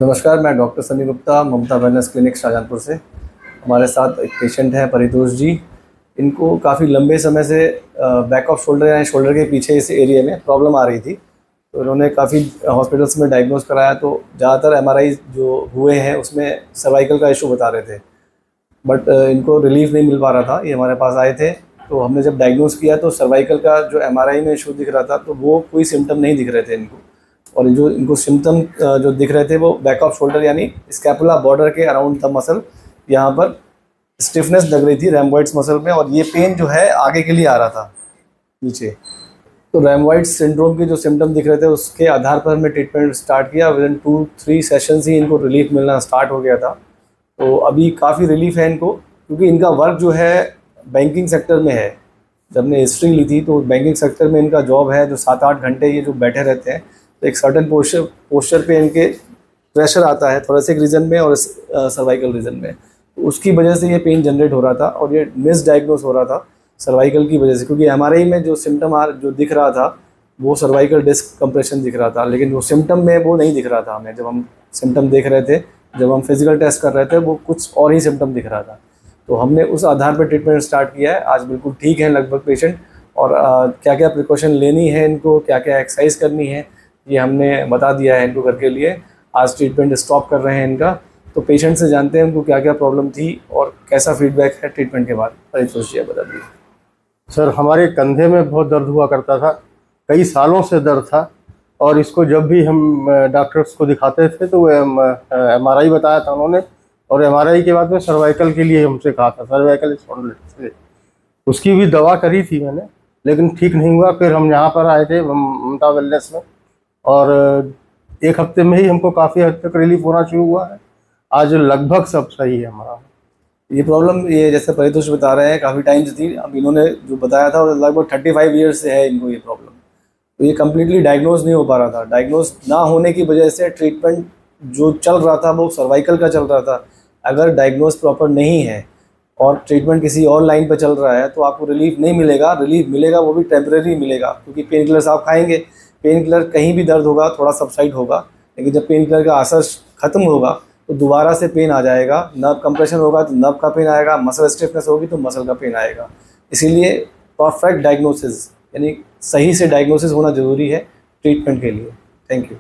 नमस्कार, मैं डॉक्टर सनी गुप्ता, ममता wellness clinic Shahjahanpur से। हमारे साथ एक पेशेंट हैं परितोष जी। इनको काफ़ी लंबे समय से बैक ऑफ शोल्डर यानी शोल्डर के पीछे इस एरिया में प्रॉब्लम आ रही थी। तो इन्होंने काफ़ी हॉस्पिटल्स में डायग्नोस कराया, तो ज़्यादातर एमआरआई जो हुए हैं उसमें सर्वाइकल का इशू बता रहे थे, बट इनको रिलीफ नहीं मिल पा रहा था। ये हमारे पास आए थे, तो हमने जब डायग्नोस किया तो सर्वाइकल का जो एमआरआई में इशू दिख रहा था, तो वो कोई सिम्टम नहीं दिख रहे थे इनको। और जो इनको सिम्टम जो दिख रहे थे वो बैक ऑफ शोल्डर यानी स्कैपुला बॉर्डर के अराउंड द मसल, यहाँ पर स्टिफनेस लग रही थी रैमवॉइड्स मसल में, और ये पेन जो है आगे के लिए आ रहा था नीचे। तो रैमवॉइड्स सिंड्रोम के जो सिम्टम दिख रहे थे उसके आधार पर हमने ट्रीटमेंट स्टार्ट किया। विदिन 2-3 सेशंस ही इनको रिलीफ मिलना स्टार्ट हो गया था। तो अभी काफ़ी रिलीफ है इनको, क्योंकि इनका वर्क जो है बैंकिंग सेक्टर में है। जब हमने हिस्ट्री ली थी तो बैंकिंग सेक्टर में इनका जॉब है, जो 7-8 घंटे ये जो बैठे रहते हैं, तो एक सर्टेन पोस्चर पे इनके प्रेशर आता है थोरेसिक रीजन में और सर्वाइकल रीजन में। तो उसकी वजह से ये पेन जनरेट हो रहा था और ये मिसडायग्नोस हो रहा था सर्वाइकल की वजह से, क्योंकि एमआरआई में जो सिम्टम जो दिख रहा था वो सर्वाइकल डिस्क कंप्रेशन दिख रहा था, लेकिन वो सिम्टम में वो नहीं दिख रहा था हमें। जब हम सिम्टम देख रहे थे, जब हम फिजिकल टेस्ट कर रहे थे, वो कुछ और ही सिम्टम दिख रहा था। तो हमने उस आधार पर ट्रीटमेंट स्टार्ट किया है। आज बिल्कुल ठीक है लगभग पेशेंट, और क्या क्या प्रिकॉशन लेनी है इनको, क्या क्या एक्सरसाइज करनी है, ये हमने बता दिया है इनको घर के लिए। आज ट्रीटमेंट स्टॉप कर रहे हैं इनका। तो पेशेंट से जानते हैं उनको क्या क्या प्रॉब्लम थी और कैसा फीडबैक है ट्रीटमेंट के बाद। परितोष जी बता दीजिए। सर, हमारे कंधे में बहुत दर्द हुआ करता था, कई सालों से दर्द था। और इसको जब भी हम डॉक्टर्स को दिखाते थे तो वो एमआरआई बताया था उन्होंने, और एमआरआई के बाद में सर्वाइकल के लिए हमसे कहा था, सर्वाइकल स्पॉन्डिलोसिस। उसकी भी दवा करी थी मैंने, लेकिन ठीक नहीं हुआ। फिर हम यहाँ पर आए थे ममता वेलनेस में, और 1 हफ्ते में ही हमको काफ़ी हद तक रिलीफ होना शुरू हुआ है। आज लगभग सब सही है हमारा। ये प्रॉब्लम, ये जैसे परितोष बता रहे हैं, काफ़ी टाइम से थी। अब इन्होंने जो बताया था वो लगभग 35 ईयर्स से है इनको ये प्रॉब्लम। तो ये कम्प्लीटली डायग्नोज नहीं हो पा रहा था। डायग्नोज ना होने की वजह से ट्रीटमेंट जो चल रहा था वो सर्वाइकल का चल रहा था। अगर डायग्नोज प्रॉपर नहीं है और ट्रीटमेंट किसी और लाइन पर चल रहा है तो आपको रिलीफ नहीं मिलेगा। रिलीफ मिलेगा वो भी टेम्परेरी मिलेगा, क्योंकि पेन किलर्स आप खाएंगे, पेन किलर कहीं भी दर्द होगा थोड़ा सबसाइड होगा, लेकिन जब पेन किलर का असर ख़त्म होगा तो दोबारा से पेन आ जाएगा। नर्व कंप्रेशन होगा तो नर्व का पेन आएगा, मसल स्टिफनेस होगी तो मसल का पेन आएगा। इसीलिए परफेक्ट डायग्नोसिस यानी सही से डायग्नोसिस होना ज़रूरी है ट्रीटमेंट के लिए। Thank you.